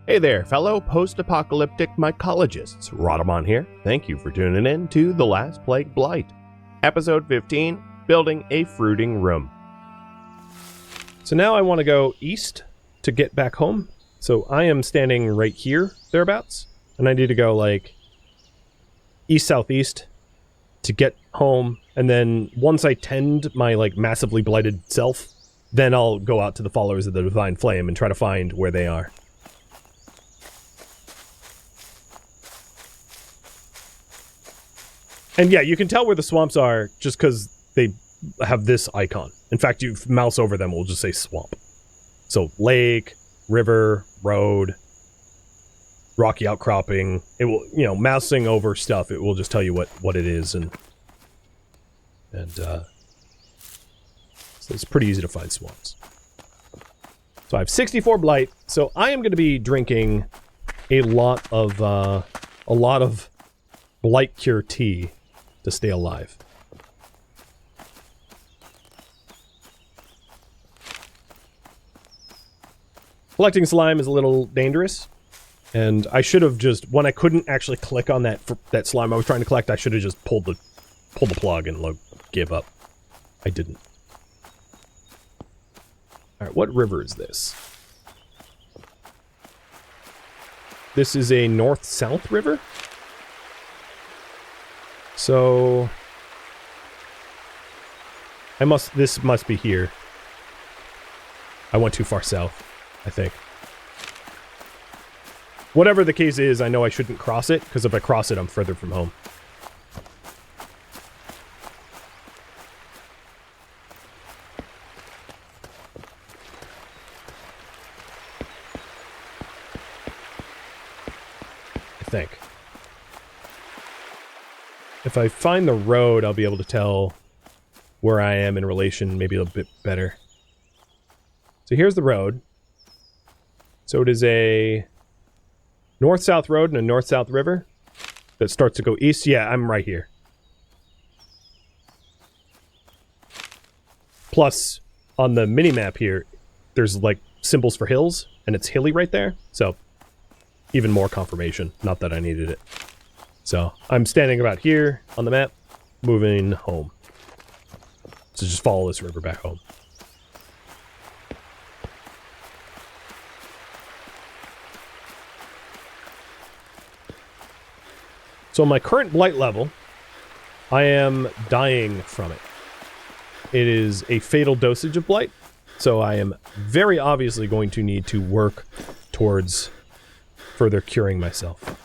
Hey there, fellow post-apocalyptic mycologists. Rhadamant here. Thank you for tuning in to The Last Plague Blight. Episode 15, Building a Fruiting Room. So now I want to go east to get back home. So I am standing right here, thereabouts. And I need to go, like, east-southeast to get home. And then once I tend my, like, massively blighted self, then I'll go out to the followers of the Divine Flame and try to find where they are. And yeah, you can tell where the swamps are just because they have this icon. In fact, you mouse over them, it will just say swamp. So lake, river, road, rocky outcropping. It will, you know, mousing over stuff, it will just tell you what it is. So it's pretty easy to find swamps. So I have 64 blight. So I am going to be drinking a lot of blight cure tea to stay alive. Collecting slime is a little dangerous, and I should have just, when I couldn't actually click on that slime I was trying to collect, I should have just pulled the plug and give up. I didn't. Alright, what river is this? This is a north-south river? So this must be here. I went too far south, I think. Whatever the case is, I know I shouldn't cross it, because if I cross it, I'm further from home. I think. If I find the road, I'll be able to tell where I am in relation maybe a bit better. So here's the road. So it is a north-south road and a north-south river that starts to go east. Yeah, I'm right here. Plus, on the mini-map here, there's like symbols for hills, and it's hilly right there. So, even more confirmation. Not that I needed it. So, I'm standing about here on the map, moving home. So just follow this river back home. So my current blight level, I am dying from it. It is a fatal dosage of blight, so I am very obviously going to need to work towards further curing myself.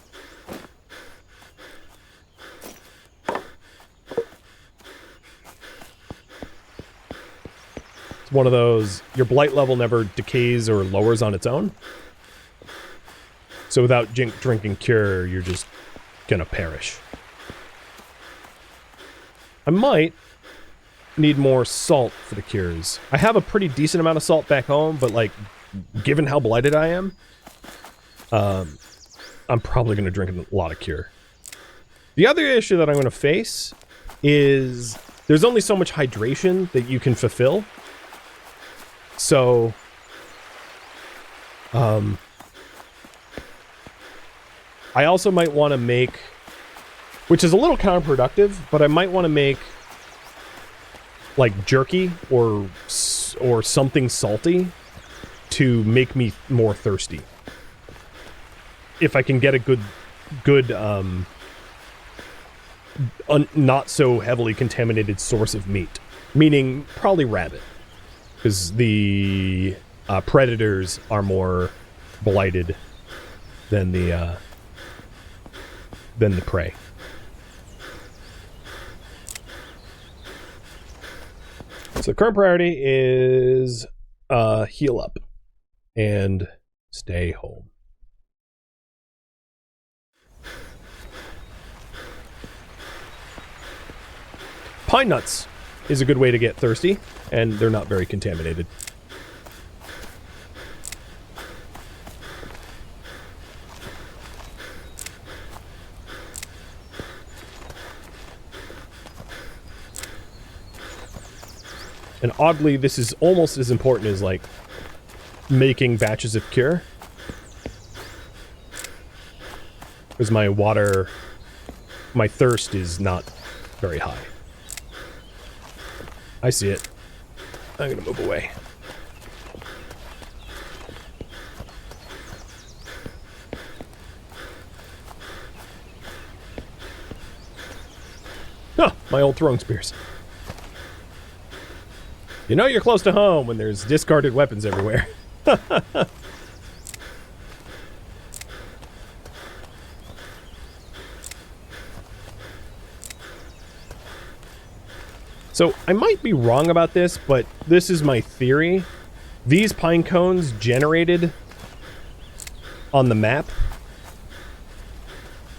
It's one of those, your blight level never decays or lowers on its own. So without drinking cure, you're just gonna perish. I might need more salt for the cures. I have a pretty decent amount of salt back home, but like, given how blighted I am, I'm probably gonna drink a lot of cure. The other issue that I'm gonna face is there's only so much hydration that you can fulfill. So, I also might want to make, which is a little counterproductive, but I might want to make, like, jerky or something salty to make me more thirsty. If I can get a good, not so heavily contaminated source of meat. Meaning, probably rabbit. Because the predators are more blighted than the prey. So the current priority is heal up and stay home. Pine nuts is a good way to get thirsty, and they're not very contaminated. And oddly, this is almost as important as, like, making batches of cure. Because my thirst is not very high. I see it. I'm gonna move away. Huh, my old throwing spears. You know you're close to home when there's discarded weapons everywhere. So, I might be wrong about this, but this is my theory. These pine cones generated on the map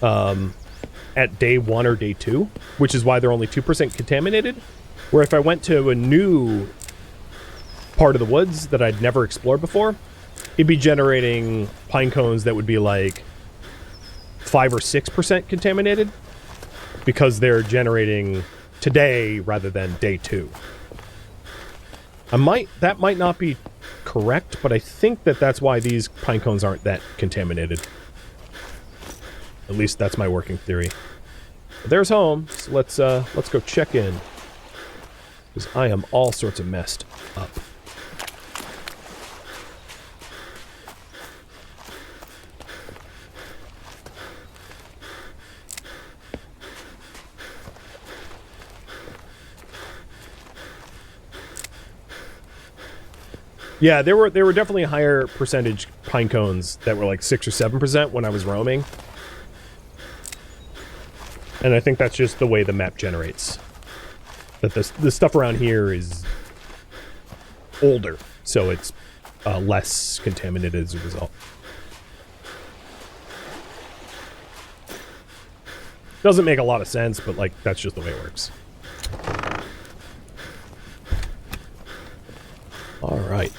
at day 1 or day 2, which is why they're only 2% contaminated. Where if I went to a new part of the woods that I'd never explored before, it'd be generating pine cones that would be like 5 or 6% contaminated because they're generating today rather than day 2. That might not be correct, but I think that's why these pine cones aren't that contaminated. At least that's my working theory. But there's home, so let's go check in. Because I am all sorts of messed up. Yeah, there were definitely a higher percentage pine cones that were like 6 or 7% when I was roaming. And I think that's just the way the map generates. That the stuff around here is older, so it's less contaminated as a result. Doesn't make a lot of sense, but like that's just the way it works. All right.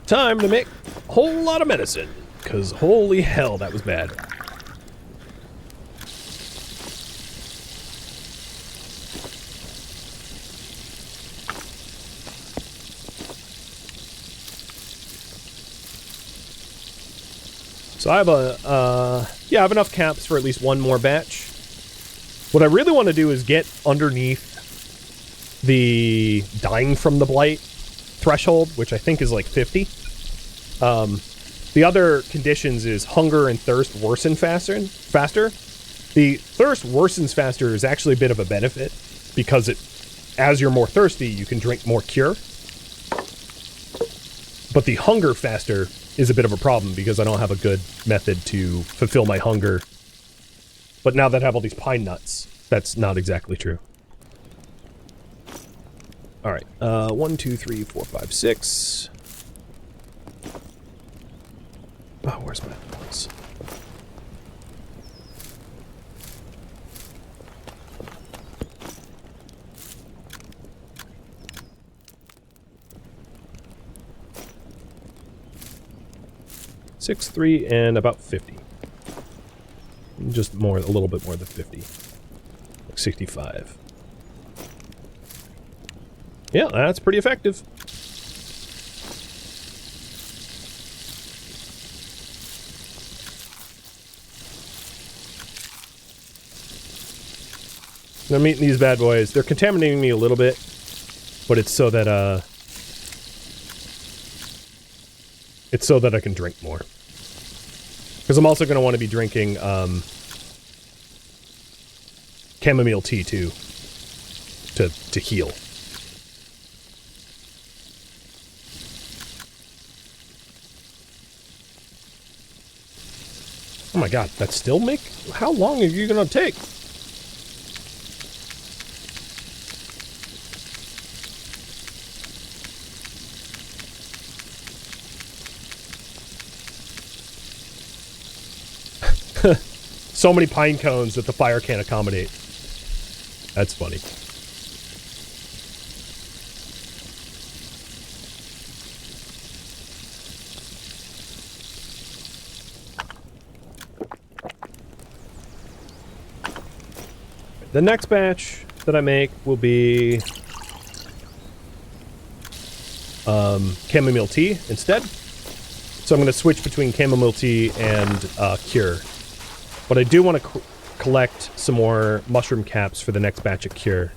Time to make a whole lot of medicine, because holy hell, that was bad. So I have I have enough caps for at least one more batch. What I really want to do is get underneath the dying from the blight threshold, which I think is like 50. The other conditions is hunger and thirst worsen faster. The thirst worsens faster is actually a bit of a benefit because as you're more thirsty, you can drink more cure. But the hunger faster is a bit of a problem because I don't have a good method to fulfill my hunger. But now that I have all these pine nuts, that's not exactly true. All right, 1, 2, 3, 4, 5, 6. Oh, where's my notes? Six, 3, and about 50. Just more, a little bit more than 50. Like 65. Yeah, that's pretty effective. I'm eating these bad boys. They're contaminating me a little bit, but it's so that I can drink more. Because I'm also going to want to be drinking chamomile tea too, to heal. Oh my god, that still make? How long are you going to take? So many pine cones that the fire can't accommodate. That's funny. The next batch that I make will be chamomile tea instead. So I'm going to switch between chamomile tea and cure. But I do want to collect some more mushroom caps for the next batch of cure.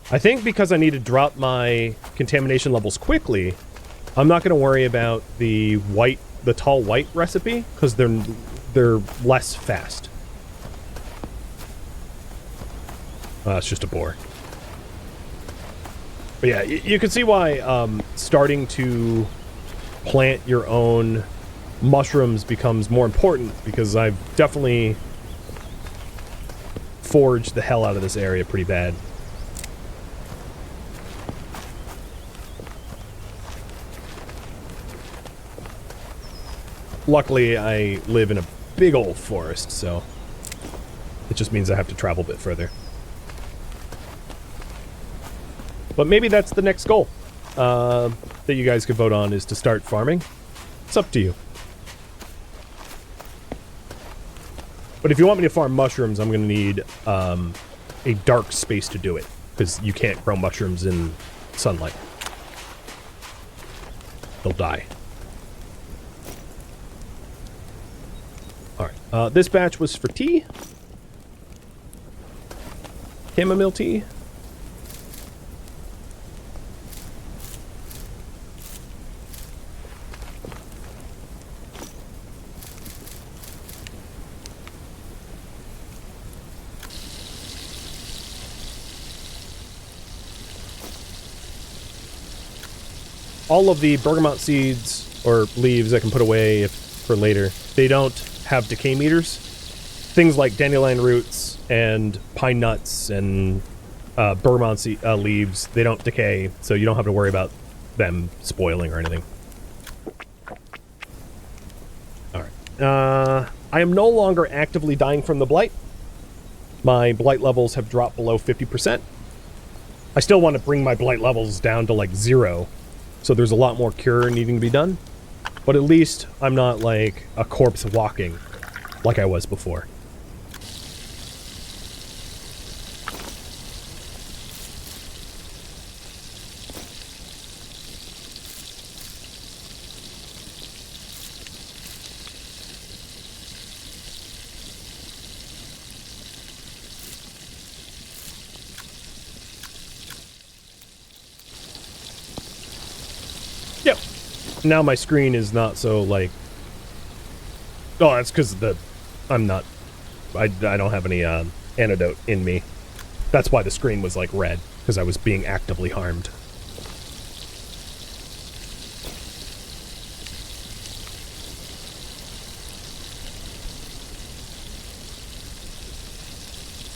I think because I need to drop my contamination levels quickly, I'm not going to worry about the tall white recipe, because they're less fast. It's just a boar. But yeah, you can see why starting to plant your own mushrooms becomes more important, because I've definitely foraged the hell out of this area pretty bad. Luckily, I live in a big old forest, so it just means I have to travel a bit further. But maybe that's the next goal that you guys could vote on, is to start farming. It's up to you. But if you want me to farm mushrooms, I'm going to need a dark space to do it, because you can't grow mushrooms in sunlight. They'll die. Alright, this batch was for tea. Chamomile tea. All of the bergamot seeds or leaves I can put away for later. They don't have decay meters. Things like dandelion roots and pine nuts and bergamot leaves, they don't decay, so you don't have to worry about them spoiling or anything. Alright. I am no longer actively dying from the blight. My blight levels have dropped below 50%. I still want to bring my blight levels down to like 0. So there's a lot more cure needing to be done. But at least I'm not like a corpse walking like I was before. Yep. Now my screen is not so like... Oh, that's because I'm not... I don't have any antidote in me. That's why the screen was like red, because I was being actively harmed.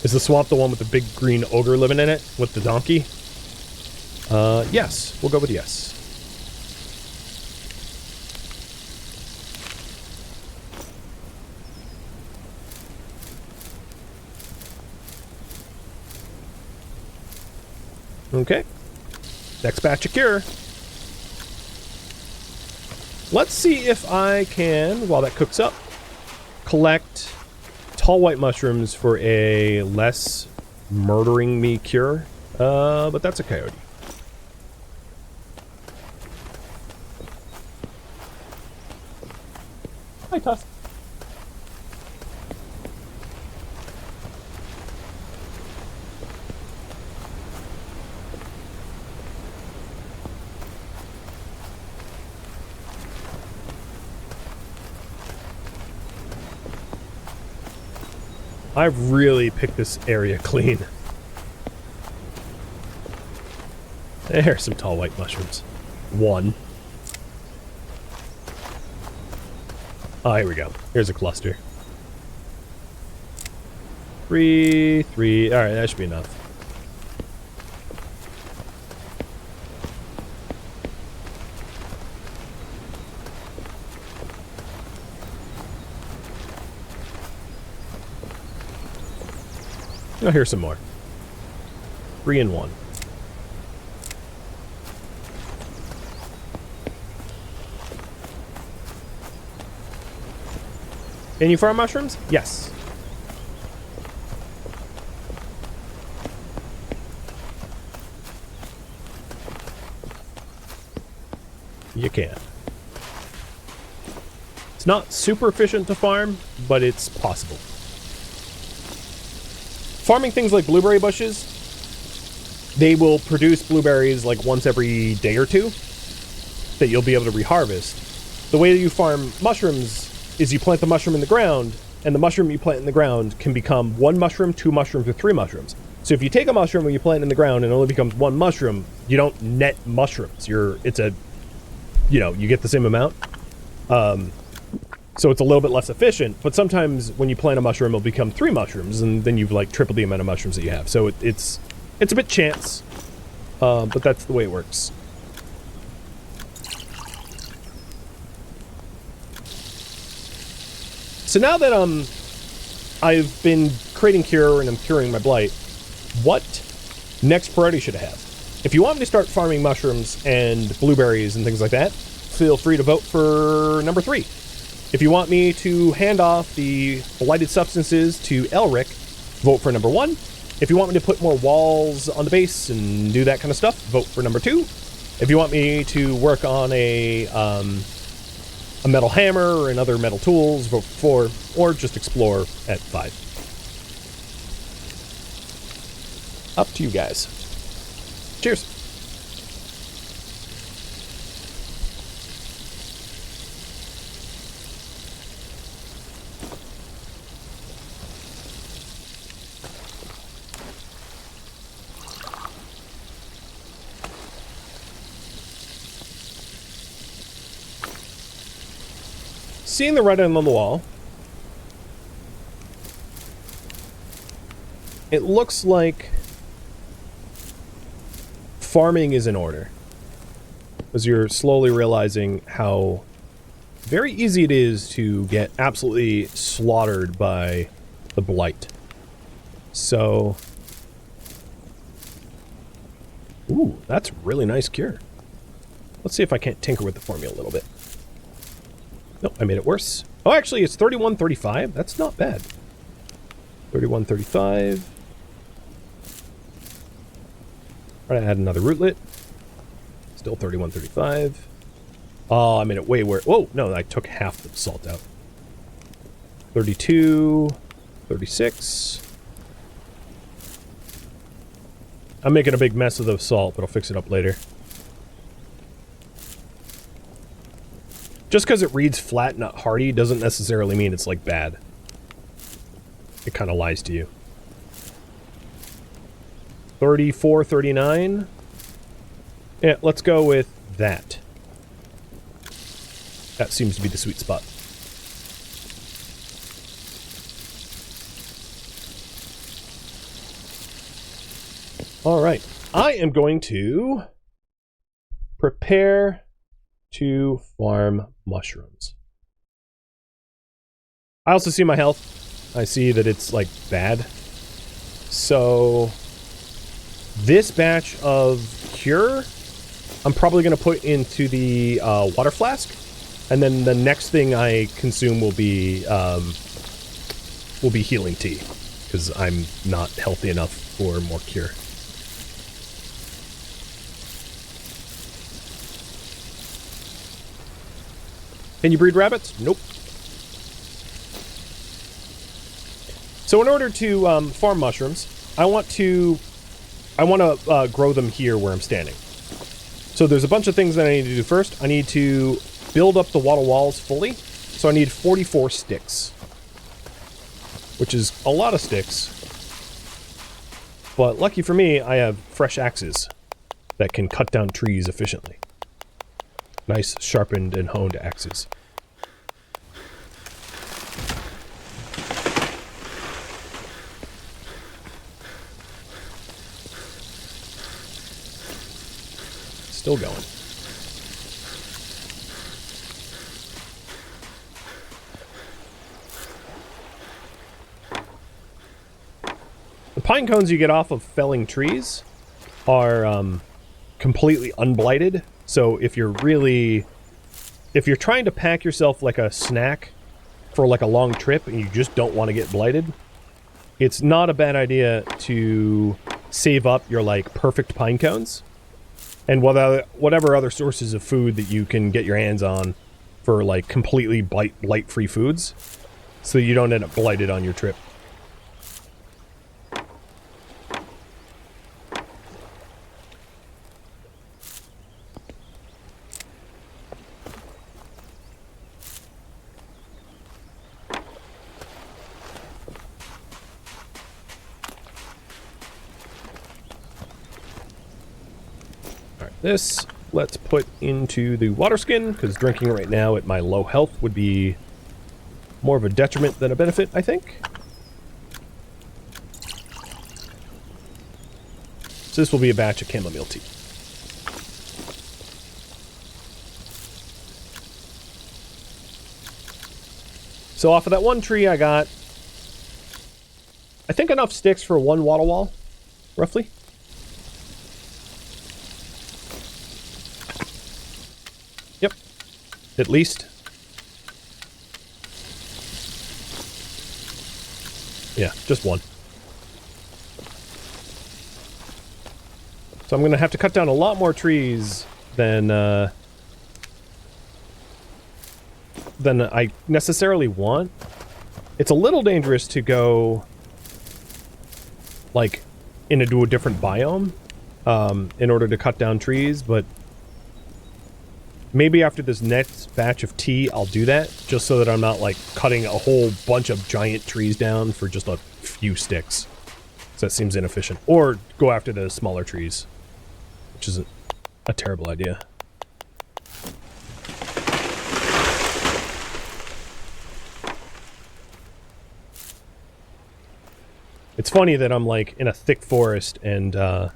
Is the swamp the one with the big green ogre living in it with the donkey? Yes. We'll go with yes. Okay. Next batch of cure. Let's see if I can, while that cooks up, collect tall white mushrooms for a less murdering me cure. But that's a coyote. Hi, Tusk. I've really picked this area clean. There's some tall white mushrooms. One. Oh, here we go. Here's a cluster. 3, 3. Alright, that should be enough. Oh, here's some more. 3 and 1. Can you farm mushrooms? Yes. You can. It's not super efficient to farm, but it's possible. Farming things like blueberry bushes, they will produce blueberries like once every day or two that you'll be able to reharvest. The way that you farm mushrooms is you plant the mushroom in the ground, and the mushroom you plant in the ground can become 1 mushroom, 2 mushrooms, or 3 mushrooms. So if you take a mushroom and you plant it in the ground and it only becomes 1 mushroom, you don't net mushrooms. You get the same amount. So it's a little bit less efficient, but sometimes when you plant a mushroom, it'll become 3 mushrooms, and then you've like tripled the amount of mushrooms that you have. So it's a bit chance, but that's the way it works. So now that I've been creating cure and I'm curing my blight, what next priority should I have? If you want me to start farming mushrooms and blueberries and things like that, feel free to vote for number 3. If you want me to hand off the blighted substances to Elric, vote for number 1. If you want me to put more walls on the base and do that kind of stuff, vote for number 2. If you want me to work on a metal hammer and other metal tools, vote for 4, or just explore at 5. Up to you guys. Cheers. Seeing the writing on the wall, it looks like farming is in order, as you're slowly realizing how very easy it is to get absolutely slaughtered by the blight. So, ooh, that's really nice cure. Let's see if I can't tinker with the formula a little bit. Nope, I made it worse. Oh, actually, it's 3135. That's not bad. 3135. Try to add another rootlet. Still 3135. Oh, I made it way worse. Whoa, no, I took half the salt out. 32. 36. I'm making a big mess of the salt, but I'll fix it up later. Just because it reads flat, not hearty, doesn't necessarily mean it's, like, bad. It kind of lies to you. 34, 39. Yeah, let's go with that. That seems to be the sweet spot. Alright. I am going to prepare to farm mushrooms. I also see my health. I see that it's, like, bad. So, this batch of cure, I'm probably going to put into the water flask. And then the next thing I consume will be healing tea. Because I'm not healthy enough for more cure. Can you breed rabbits? Nope. So in order to farm mushrooms, I want to grow them here where I'm standing. So there's a bunch of things that I need to do first. I need to build up the wattle walls fully. So I need 44 sticks, which is a lot of sticks. But lucky for me, I have fresh axes that can cut down trees efficiently. Nice, sharpened and honed axes. Still going. The pine cones you get off of felling trees are completely unblighted. So if you're trying to pack yourself like a snack for like a long trip and you just don't want to get blighted, it's not a bad idea to save up your like perfect pine cones and whatever other sources of food that you can get your hands on for like completely blight-free foods, so you don't end up blighted on your trip. This, let's put into the water skin, because drinking right now at my low health would be more of a detriment than a benefit, I think. So this will be a batch of chamomile tea. So off of that one tree I got, I think, enough sticks for one wattle wall, roughly. Yep, at least. Yeah, just one. So I'm going to have to cut down a lot more trees than I necessarily want. It's a little dangerous to go, like, into a different biome in order to cut down trees, but maybe after this next batch of tea, I'll do that, just so that I'm not, like, cutting a whole bunch of giant trees down for just a few sticks. So that seems inefficient. Or go after the smaller trees, which is a terrible idea. It's funny that I'm, like, in a thick forest, and the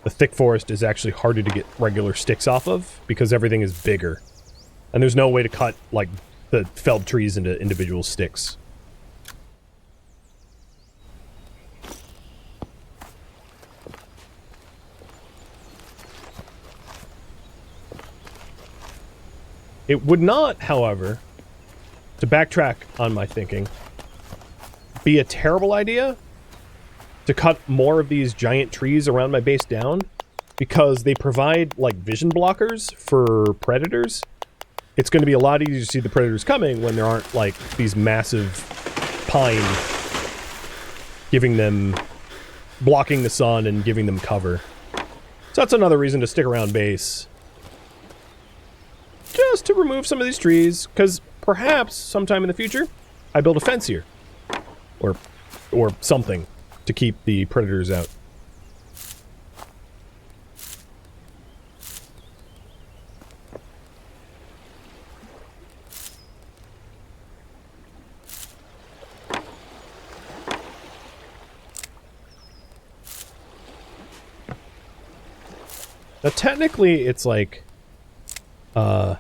thick forest is actually harder to get regular sticks off of, because everything is bigger. And there's no way to cut, like, the felled trees into individual sticks. It would not, however, to backtrack on my thinking, be a terrible idea to cut more of these giant trees around my base down, because they provide, like, vision blockers for predators. It's going to be a lot easier to see the predators coming when there aren't, like, these massive pine blocking the sun and giving them cover. So that's another reason to stick around base. Just to remove some of these trees, because perhaps sometime in the future, I build a fence here. Or something to keep the predators out. Now, technically, it's like, I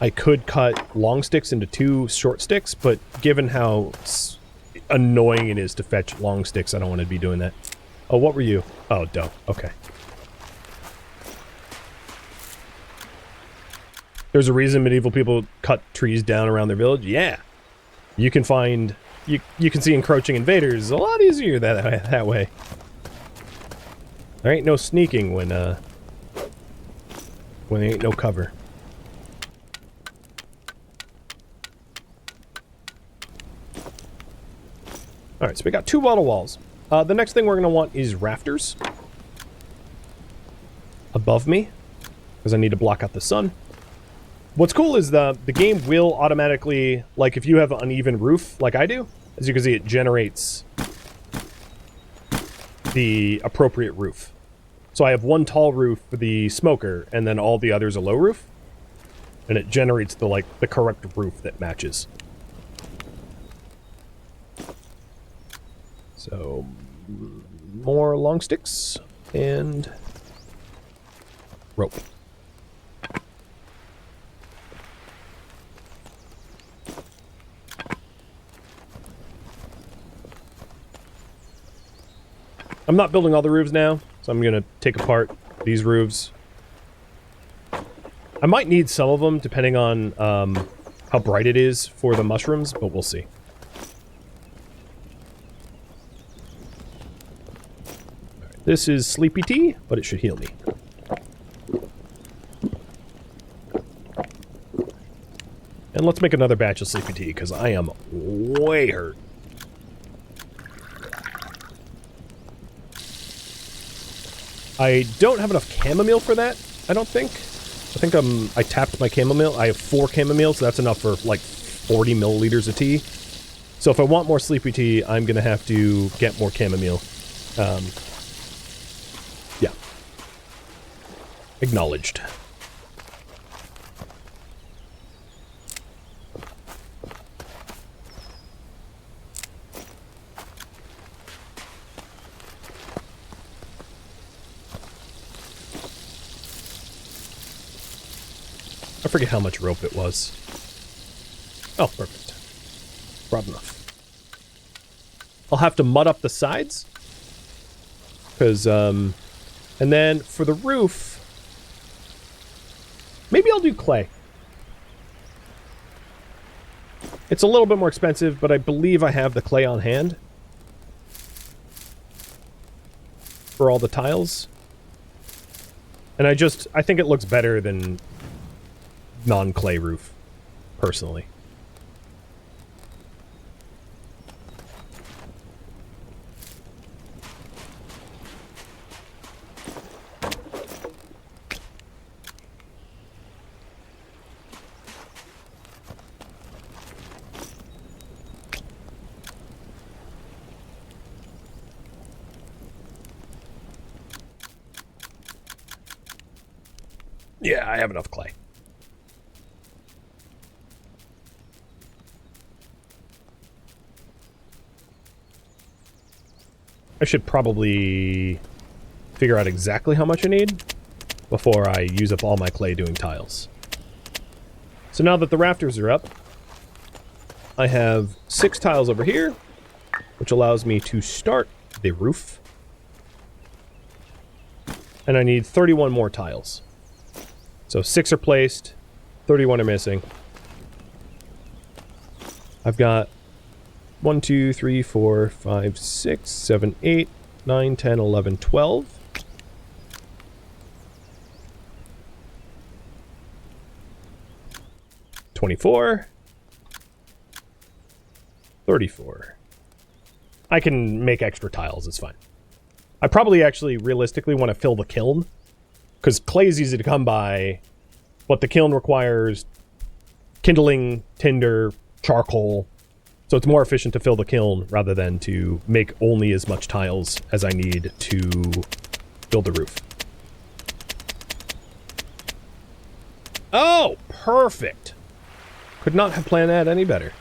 could cut long sticks into 2 short sticks, but given how annoying it is to fetch long sticks, I don't want to be doing that. Oh, what were you? Oh, dope. Okay. There's a reason medieval people cut trees down around their village? Yeah. You can find... You can see encroaching invaders a lot easier that way. There ain't no sneaking when there ain't no cover. Alright, so we got 2 wattle walls. The next thing we're going to want is rafters above me, because I need to block out the sun. What's cool is the game will automatically, like, if you have an uneven roof like I do, as you can see, it generates the appropriate roof. So I have one tall roof for the smoker, and then all the others a low roof. And it generates the correct roof that matches. So, more long sticks and rope. I'm not building all the roofs now, so I'm going to take apart these roofs. I might need some of them, depending on how bright it is for the mushrooms, but we'll see. This is sleepy tea, but it should heal me. And let's make another batch of sleepy tea, because I am way hurt. I don't have enough chamomile for that, I don't think. I think I tapped my chamomile. I have 4 chamomiles, so that's enough for like 40 milliliters of tea. So if I want more sleepy tea, I'm going to have to get more chamomile. Yeah. Acknowledged. I forget how much rope it was. Oh, perfect. Broad enough. I'll have to mud up the sides. Because, and then for the roof, maybe I'll do clay. It's a little bit more expensive, but I believe I have the clay on hand. For all the tiles. And I think it looks better than non-clay roof, personally. Yeah, I have enough clay. I should probably figure out exactly how much I need before I use up all my clay doing tiles. So now that the rafters are up, I have 6 tiles over here, which allows me to start the roof. And I need 31 more tiles. So 6 are placed, 31 are missing. I've got 1, 2, 3, 4, 5, 6, 7, 8, 9, 10, 11, 12. $24. $34. I can make extra tiles, it's fine. I probably actually realistically want to fill the kiln, because clay is easy to come by, but the kiln requires kindling, tinder, charcoal. So it's more efficient to fill the kiln rather than to make only as much tiles as I need to build the roof. Oh, perfect. Could not have planned that any better.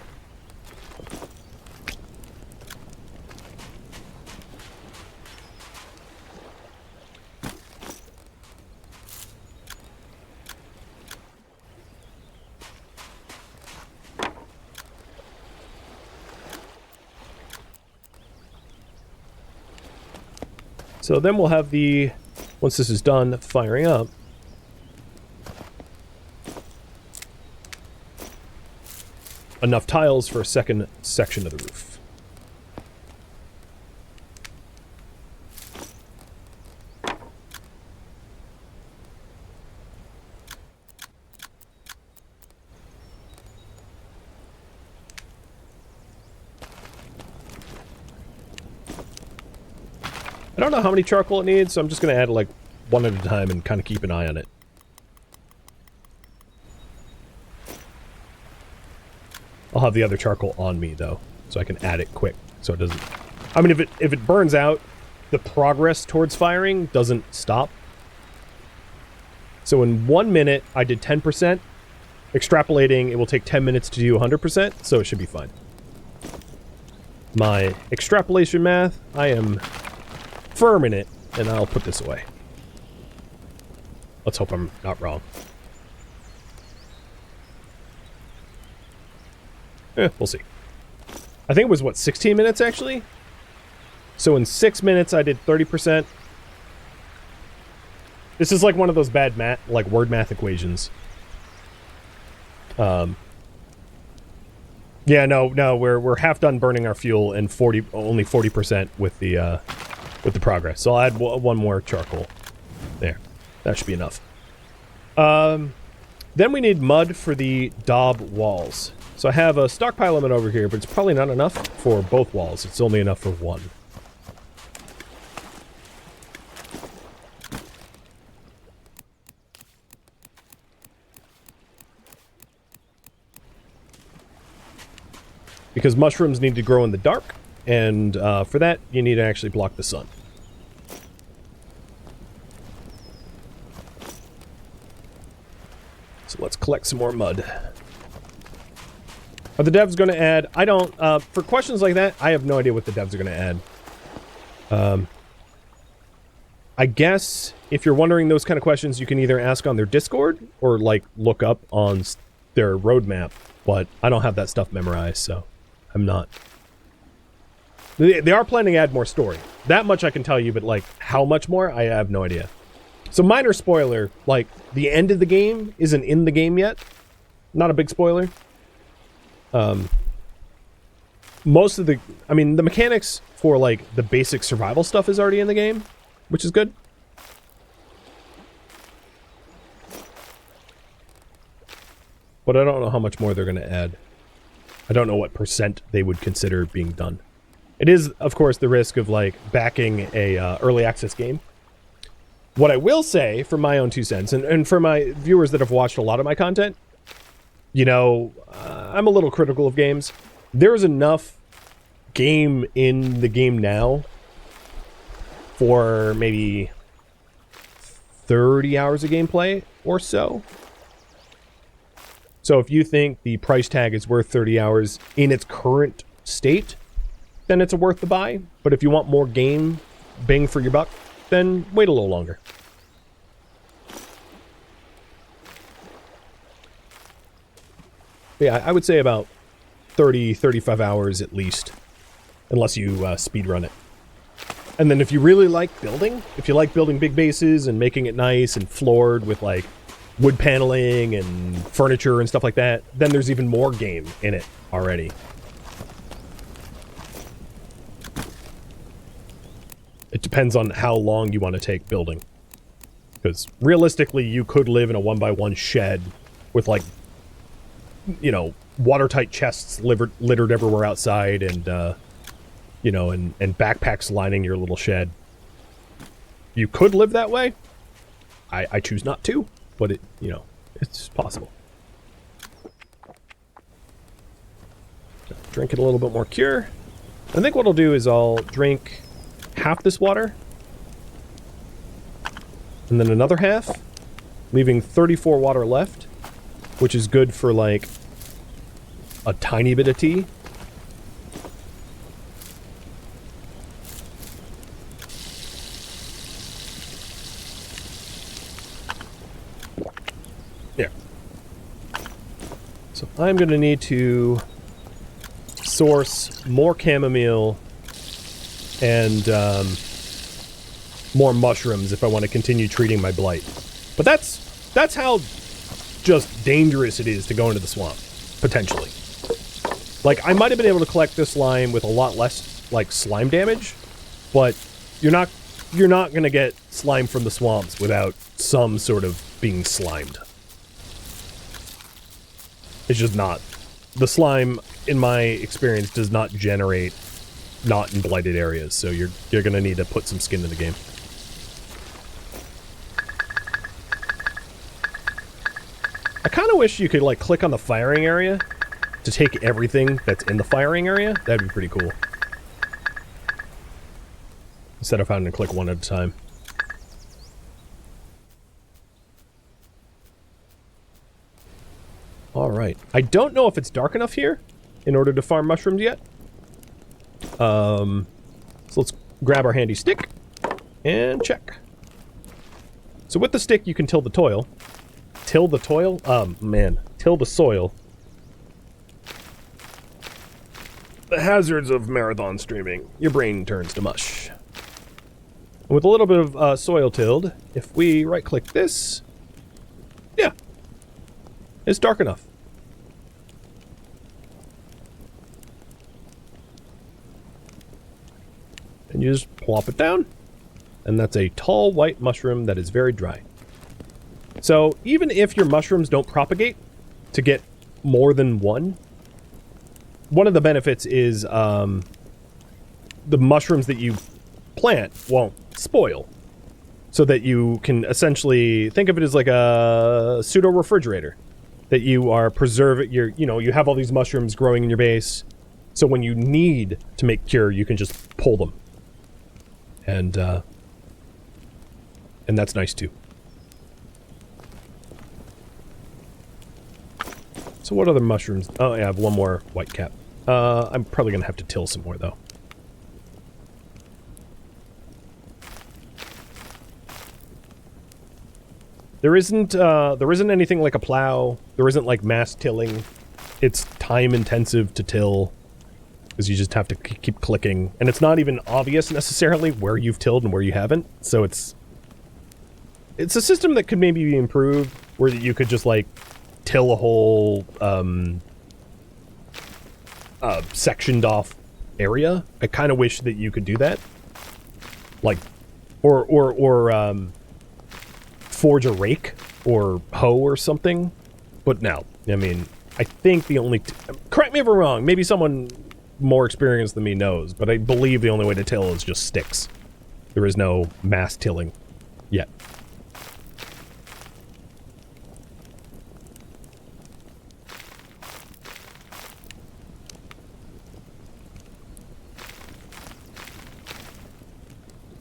So then we'll have the, once this is done firing up, enough tiles for a second section of the roof. I don't know how many charcoal it needs, so I'm just going to add like one at a time and kind of keep an eye on it. I'll have the other charcoal on me though, so I can add it quick, so it doesn't... I mean, if it burns out, the progress towards firing doesn't stop. So in 1 minute, I did 10%. Extrapolating, it will take 10 minutes to do 100%, so it should be fine. My extrapolation math, I am firm in it, and I'll put this away. Let's hope I'm not wrong. We'll see. I think it was, what, 16 minutes, actually? So in 6 minutes, I did 30%. This is like one of those bad math, like word math equations. Yeah, no, we're half done burning our fuel and only 40% with the progress. So I'll add one more charcoal. There. That should be enough. Then we need mud for the daub walls. So I have a stockpile of it over here, but it's probably not enough for both walls. It's only enough for one. Because mushrooms need to grow in the dark, and for that, you need to actually block the sun. So let's collect some more mud. Are the devs going to add? I don't. For questions like that, I have no idea what the devs are going to add. I guess if you're wondering those kind of questions, you can either ask on their Discord or like look up on their roadmap. But I don't have that stuff memorized, so I'm not. They are planning to add more story. That much I can tell you, but like how much more, I have no idea. So minor spoiler, like the end of the game isn't in the game yet. Not a big spoiler. Most of the, I mean, the mechanics for like the basic survival stuff is already in the game, which is good. But I don't know how much more they're going to add. I don't know what percent they would consider being done. It is, of course, the risk of like backing a early access game. What I will say, from my own 2 cents, and for my viewers that have watched a lot of my content, you know, I'm a little critical of games. There's enough game in the game now for maybe 30 hours of gameplay or so. So if you think the price tag is worth 30 hours in its current state, then it's worth the buy. But if you want more game bang for your buck, then wait a little longer. Yeah, I would say about 30, 35 hours at least, unless you speedrun it. And then if you really like building, if you like building big bases and making it nice and floored with like wood paneling and furniture and stuff like that, then there's even more game in it already. It depends on how long you want to take building. Because realistically, you could live in a 1x1 shed with like, you know, watertight chests littered everywhere outside and, you know, and backpacks lining your little shed. You could live that way. I choose not to, but it, you know, it's possible. Drink it a little bit more cure. I think what I'll do is I'll drink half this water and then another half, leaving 34 water left, which is good for like a tiny bit of tea. There. So I'm going to need to source more chamomile and more mushrooms if I want to continue treating my blight. But that's how just dangerous it is to go into the swamp, potentially. Like, I might have been able to collect this slime with a lot less, like, slime damage, but you're not gonna get slime from the swamps without some sort of being slimed. It's just not. The slime, in my experience, does not generate not in blighted areas, so you're gonna need to put some skin in the game. I kind of wish you could like click on the firing area to take everything that's in the firing area. That'd be pretty cool. Instead of having to click one at a time. Alright. I don't know if it's dark enough here in order to farm mushrooms yet. So let's grab our handy stick and check. So with the stick, you can till the toil. Till the toil? Till the soil. The hazards of marathon streaming. Your brain turns to mush. And with a little bit of soil tilled, if we right-click this, yeah, it's dark enough. And you just plop it down, and that's a tall white mushroom that is very dry. So even if your mushrooms don't propagate to get more than one of the benefits is the mushrooms that you plant won't spoil. So that you can essentially think of it as like a pseudo refrigerator. That you are preserving you have all these mushrooms growing in your base. So when you need to make cure, you can just pull them. And that's nice too. So what other mushrooms? Oh, yeah, I have one more white cap. I'm probably gonna have to till some more though. There isn't anything like a plow. There isn't like mass tilling. It's time intensive to till because you just have to keep clicking, and it's not even obvious necessarily where you've tilled and where you haven't. So it's a system that could maybe be improved, where you could just like till a whole sectioned off area. I kind of wish that you could do that, like, or forge a rake or hoe or something. But no, I mean, I think the only correct me if I'm wrong, maybe someone more experienced than me knows, but I believe the only way to till is just sticks. There is no mass tilling yet.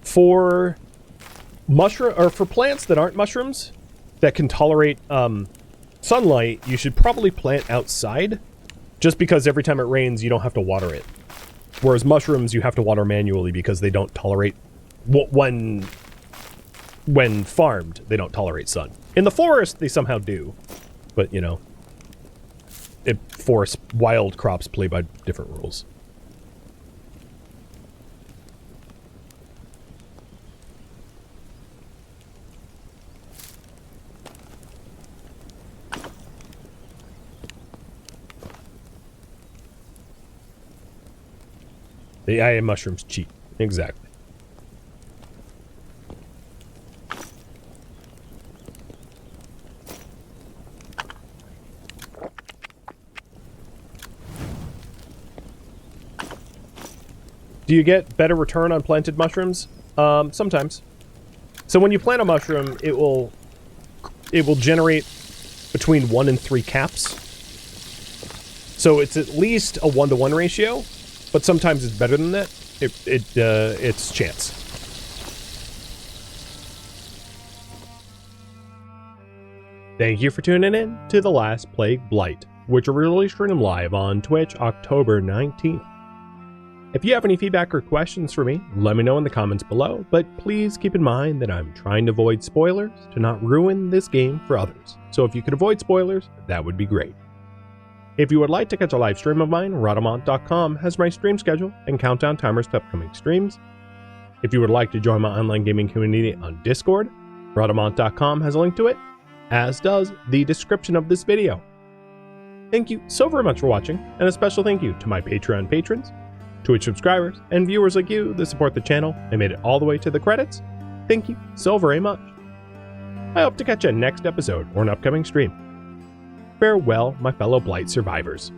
For for plants that aren't mushrooms that can tolerate sunlight, you should probably plant outside, just because every time it rains you don't have to water it. Whereas mushrooms you have to water manually because they don't tolerate when farmed, they don't tolerate sun. In the forest they somehow do, but you know, forest wild crops play by different rules. The IA mushrooms cheat. Exactly. Do you get better return on planted mushrooms? Sometimes. So when you plant a mushroom, it will generate between 1 and 3 caps. So it's at least a 1-to-1 ratio. But sometimes it's better than that. It's chance. Thank you for tuning in to The Last Plague Blight, which will really stream live on Twitch October 19th. If you have any feedback or questions for me, let me know in the comments below, but please keep in mind that I'm trying to avoid spoilers to not ruin this game for others. So if you could avoid spoilers, that would be great. If you would like to catch a live stream of mine, Rhadamant.com has my stream schedule and countdown timers to upcoming streams. If you would like to join my online gaming community on Discord, Rhadamant.com has a link to it, as does the description of this video. Thank you so very much for watching, and a special thank you to my Patreon patrons, Twitch subscribers, and viewers like you that support the channel and made it all the way to the credits. Thank you so very much. I hope to catch you next episode or an upcoming stream. Farewell, my fellow Blight survivors.